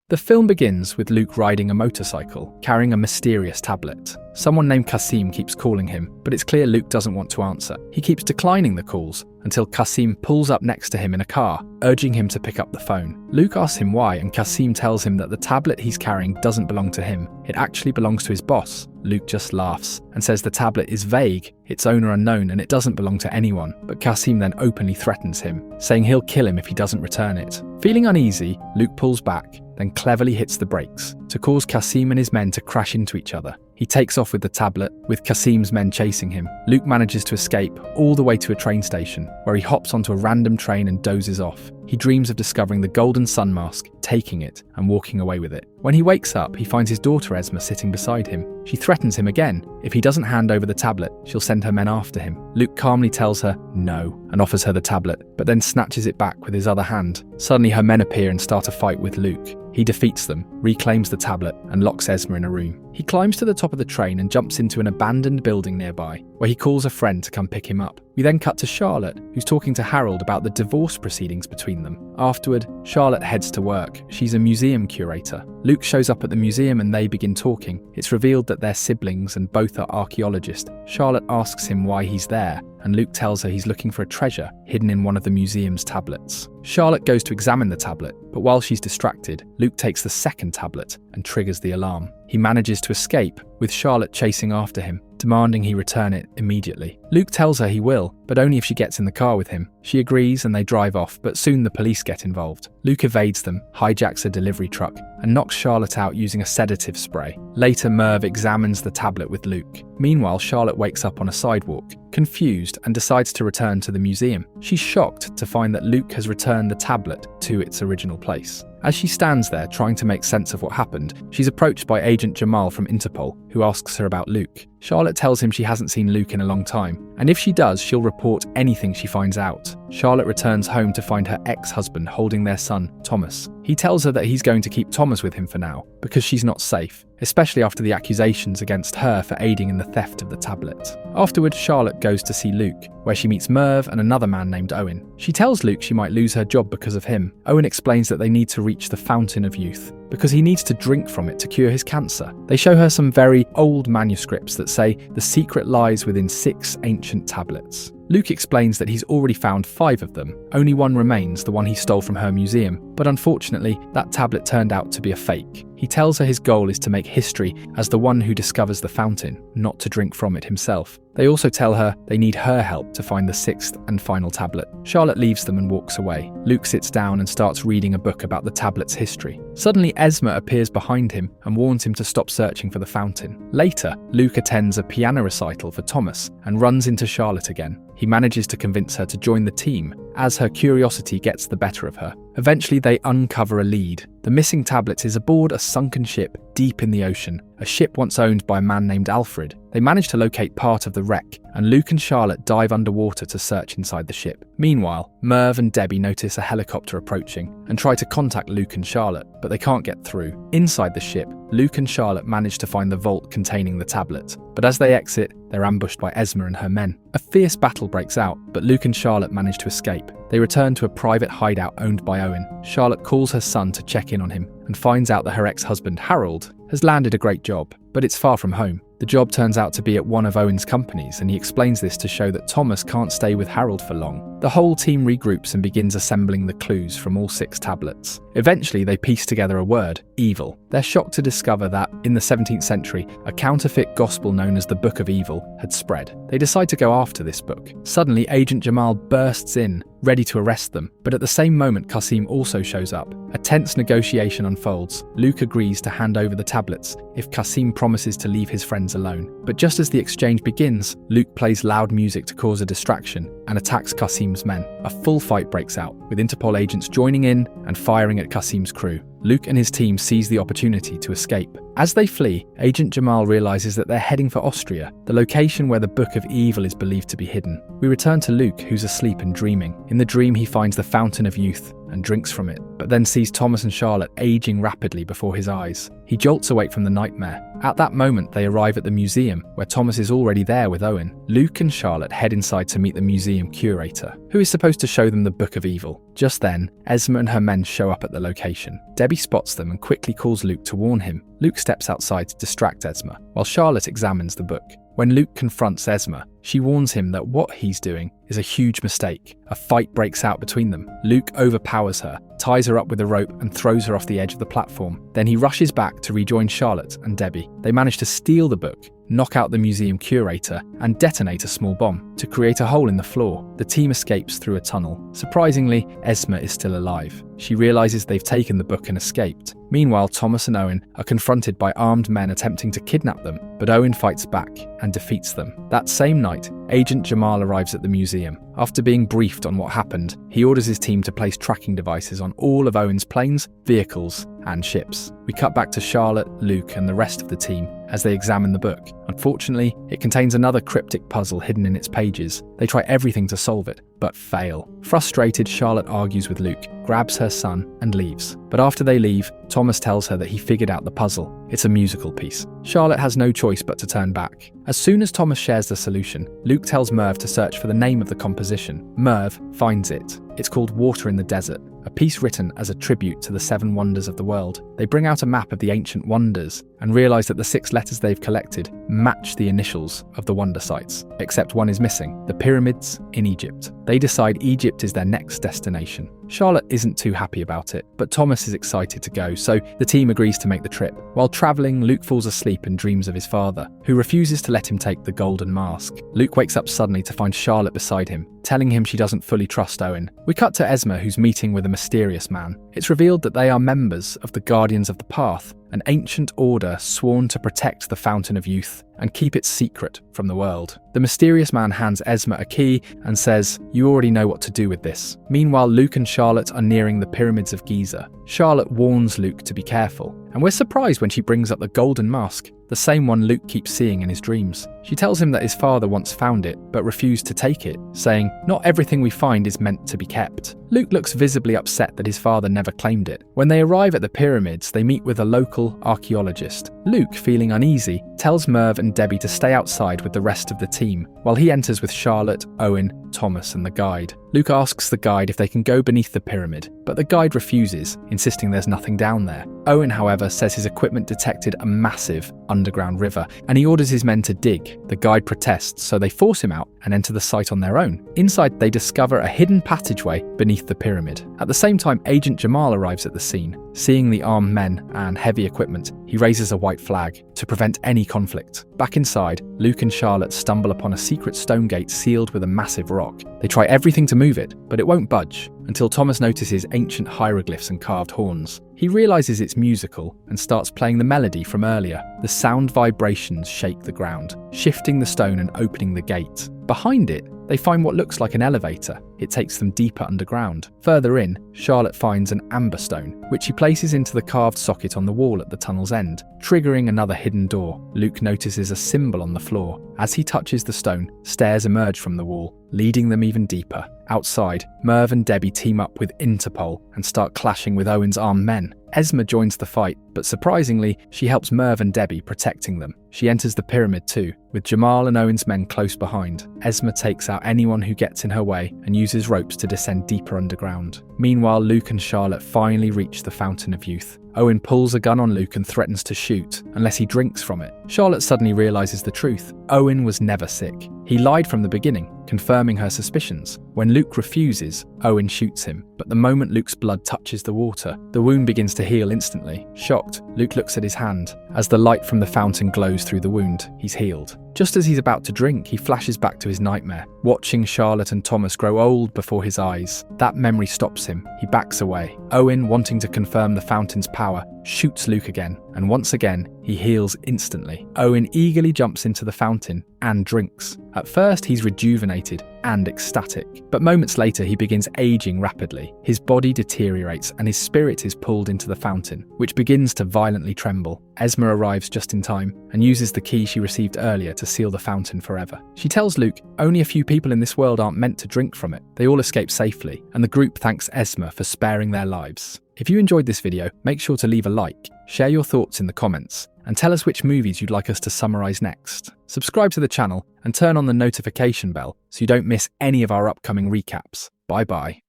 The film begins with Luke riding a motorcycle, carrying a mysterious tablet. Someone named Qasim keeps calling him, but it's clear Luke doesn't want to answer. He keeps declining the calls until Qasim pulls up next to him in a car, urging him to pick up the phone. Luke asks him why, and Qasim tells him that the tablet he's carrying doesn't belong to him. It actually belongs to his boss. Luke just laughs and says the tablet is vague, its owner unknown, and it doesn't belong to anyone. But Qasim then openly threatens him, saying he'll kill him if he doesn't return it. Feeling uneasy, Luke pulls back, then cleverly hits the brakes to cause Qasim and his men to crash into each other. He takes off with the tablet, with Qasim's men chasing him. Luke manages to escape all the way to a train station, where he hops onto a random train and dozes off. He dreams of discovering the golden sun mask, taking it, and walking away with it. When he wakes up, he finds his daughter Esma sitting beside him. She threatens him again. If he doesn't hand over the tablet, she'll send her men after him. Luke calmly tells her no and offers her the tablet, but then snatches it back with his other hand. Suddenly her men appear and start a fight with Luke. He defeats them, reclaims the tablet, and locks Esma in a room. He climbs to the top of the train and jumps into an abandoned building nearby, where he calls a friend to come pick him up. We then cut to Charlotte, who's talking to Harold about the divorce proceedings between them. Afterward, Charlotte heads to work. She's a museum curator. Luke shows up at the museum and they begin talking. It's revealed that they're siblings and both are archaeologists. Charlotte asks him why he's there, and Luke tells her he's looking for a treasure hidden in one of the museum's tablets. Charlotte goes to examine the tablet, but while she's distracted, Luke takes the second tablet and triggers the alarm. He manages to escape, with Charlotte chasing after him, demanding he return it immediately. Luke tells her he will, but only if she gets in the car with him. She agrees and they drive off, but soon the police get involved. Luke evades them, hijacks a delivery truck, and knocks Charlotte out using a sedative spray. Later, Merv examines the tablet with Luke. Meanwhile, Charlotte wakes up on a sidewalk, confused, and decides to return to the museum. She's shocked to find that Luke has returned the tablet to its original place. As she stands there trying to make sense of what happened, she's approached by Agent Jamal from Interpol, who asks her about Luke. Charlotte tells him she hasn't seen Luke in a long time, and if she does, she'll report anything she finds out. Charlotte returns home to find her ex-husband holding their son, Thomas. He tells her that he's going to keep Thomas with him for now, because she's not safe, especially after the accusations against her for aiding in the theft of the tablet. Afterward, Charlotte goes to see Luke, where she meets Merv and another man named Owen. She tells Luke she might lose her job because of him. Owen explains that they need to reach the Fountain of Youth, because he needs to drink from it to cure his cancer. They show her some very old manuscripts that say the secret lies within 6 ancient tablets. Luke explains that he's already found 5 of them. Only one remains, the one he stole from her museum, but unfortunately, that tablet turned out to be a fake. He tells her his goal is to make history as the one who discovers the fountain, not to drink from it himself. They also tell her they need her help to find the 6th and final tablet. Charlotte leaves them and walks away. Luke sits down and starts reading a book about the tablet's history. Suddenly, Esma appears behind him and warns him to stop searching for the fountain. Later, Luke attends a piano recital for Thomas and runs into Charlotte again. He manages to convince her to join the team, as her curiosity gets the better of her. Eventually, they uncover a lead. The missing tablet is aboard a sunken ship deep in the ocean, a ship once owned by a man named Alfred. They manage to locate part of the wreck, and Luke and Charlotte dive underwater to search inside the ship. Meanwhile, Merv and Debbie notice a helicopter approaching and try to contact Luke and Charlotte, but they can't get through. Inside the ship, Luke and Charlotte manage to find the vault containing the tablet, but as they exit, they're ambushed by Esma and her men. A fierce battle breaks out, but Luke and Charlotte manage to escape. They return to a private hideout owned by Owen. Charlotte calls her son to check in on him and finds out that her ex-husband, Harold, has landed a great job, but it's far from home. The job turns out to be at one of Owen's companies, and he explains this to show that Thomas can't stay with Harold for long. The whole team regroups and begins assembling the clues from all 6 tablets. Eventually, they piece together a word, evil. They're shocked to discover that, in the 17th century, a counterfeit gospel known as the Book of Evil had spread. They decide to go after this book. Suddenly, Agent Jamal bursts in, ready to arrest them, but at the same moment, Qasim also shows up. A tense negotiation unfolds. Luke agrees to hand over the tablets if Qasim promises to leave his friends alone. But just as the exchange begins, Luke plays loud music to cause a distraction and attacks Qasim's men. A full fight breaks out, with Interpol agents joining in and firing at Qasim's crew. Luke and his team seize the opportunity to escape. As they flee, Agent Jamal realizes that they're heading for Austria, the location where the Book of Evil is believed to be hidden. We return to Luke, who's asleep and dreaming. In the dream, he finds the Fountain of Youth, and drinks from it, but then sees Thomas and Charlotte aging rapidly before his eyes. He jolts awake from the nightmare. At that moment, they arrive at the museum, where Thomas is already there with Owen. Luke and Charlotte head inside to meet the museum curator, who is supposed to show them the Book of Evil. Just then, Esma and her men show up at the location. Debbie spots them and quickly calls Luke to warn him. Luke steps outside to distract Esma, while Charlotte examines the book. When Luke confronts Esma, she warns him that what he's doing is a huge mistake. A fight breaks out between them. Luke overpowers her, ties her up with a rope and throws her off the edge of the platform. Then he rushes back to rejoin Charlotte and Debbie. They manage to steal the book, knock out the museum curator, and detonate a small bomb to create a hole in the floor. The team escapes through a tunnel. Surprisingly, Esma is still alive. She realizes they've taken the book and escaped. Meanwhile, Thomas and Owen are confronted by armed men attempting to kidnap them, but Owen fights back and defeats them. That same night, Agent Jamal arrives at the museum. After being briefed on what happened, he orders his team to place tracking devices on all of Owen's planes, vehicles, and ships. We cut back to Charlotte, Luke, and the rest of the team as they examine the book. Unfortunately, it contains another cryptic puzzle hidden in its pages. They try everything to solve it, but fail. Frustrated, Charlotte argues with Luke, grabs her son, and leaves. But after they leave, Thomas tells her that he figured out the puzzle. It's a musical piece. Charlotte has no choice but to turn back. As soon as Thomas shares the solution, Luke tells Merv to search for the name of the composition. Merv finds it. It's called Water in the Desert, a piece written as a tribute to the 7 wonders of the world. They bring out a map of the ancient wonders and realize that the 6 letters they've collected match the initials of the wonder sites, except one is missing: the pyramids in Egypt. They decide Egypt is their next destination. Charlotte isn't too happy about it, but Thomas is excited to go, so the team agrees to make the trip. While traveling, Luke falls asleep and dreams of his father, who refuses to let him take the golden mask. Luke wakes up suddenly to find Charlotte beside him, telling him she doesn't fully trust Owen. We cut to Esma, who's meeting with a mysterious man. It's revealed that they are members of the Guardians of the Path, an ancient order sworn to protect the Fountain of Youth and keep it secret from the world. The mysterious man hands Esma a key and says, "You already know what to do with this." Meanwhile, Luke and Charlotte are nearing the Pyramids of Giza. Charlotte warns Luke to be careful, and we're surprised when she brings up the golden mask, the same one Luke keeps seeing in his dreams. She tells him that his father once found it, but refused to take it, saying, "Not everything we find is meant to be kept." Luke looks visibly upset that his father never claimed it. When they arrive at the pyramids, they meet with a local archaeologist. Luke, feeling uneasy, tells Merv and Debbie to stay outside with the rest of the team, while he enters with Charlotte, Owen, Thomas, and the guide. Luke asks the guide if they can go beneath the pyramid, but the guide refuses, insisting there's nothing down there. Owen, however, says his equipment detected a massive underground river, and he orders his men to dig. The guide protests, so they force him out and enter the site on their own. Inside, they discover a hidden passageway beneath the pyramid. At the same time, Agent Jamal arrives at the scene. Seeing the armed men and heavy equipment, he raises a white flag to prevent any conflict. Back inside, Luke and Charlotte stumble upon a secret stone gate sealed with a massive rock. They try everything to move it, but it won't budge, until Thomas notices ancient hieroglyphs and carved horns. He realizes it's musical and starts playing the melody from earlier. The sound vibrations shake the ground, shifting the stone and opening the gate. Behind it, they find what looks like an elevator. It takes them deeper underground. Further in, Charlotte finds an amber stone, which she places into the carved socket on the wall at the tunnel's end, triggering another hidden door. Luke notices a symbol on the floor. As he touches the stone, stairs emerge from the wall, leading them even deeper. Outside, Merv and Debbie team up with Interpol and start clashing with Owen's armed men. Esma joins the fight, but surprisingly, she helps Merv and Debbie, protecting them. She enters the pyramid too, with Jamal and Owen's men close behind. Esma takes out anyone who gets in her way and uses ropes to descend deeper underground. Meanwhile, Luke and Charlotte finally reach the Fountain of Youth. Owen pulls a gun on Luke and threatens to shoot unless he drinks from it. Charlotte suddenly realizes the truth. Owen was never sick. He lied from the beginning, confirming her suspicions. When Luke refuses, Owen shoots him, but the moment Luke's blood touches the water, the wound begins to heal instantly. Shocked, Luke looks at his hand. As the light from the fountain glows through the wound, he's healed. Just as he's about to drink, he flashes back to his nightmare, watching Charlotte and Thomas grow old before his eyes. That memory stops him. He backs away. Owen, wanting to confirm the fountain's power, shoots Luke again, and once again, He heals instantly. Owen eagerly jumps into the fountain and drinks. At first, he's rejuvenated and ecstatic, but moments later he begins aging rapidly. His body deteriorates and his spirit is pulled into the fountain, which begins to violently tremble. Esma arrives just in time and uses the key she received earlier to seal the fountain forever. She tells Luke only a few people in this world aren't meant to drink from it. They all escape safely, and the group thanks Esma for sparing their lives. If you enjoyed this video, make sure to leave a like, share your thoughts in the comments, and tell us which movies you'd like us to summarize next. Subscribe to the channel and turn on the notification bell so you don't miss any of our upcoming recaps. Bye bye.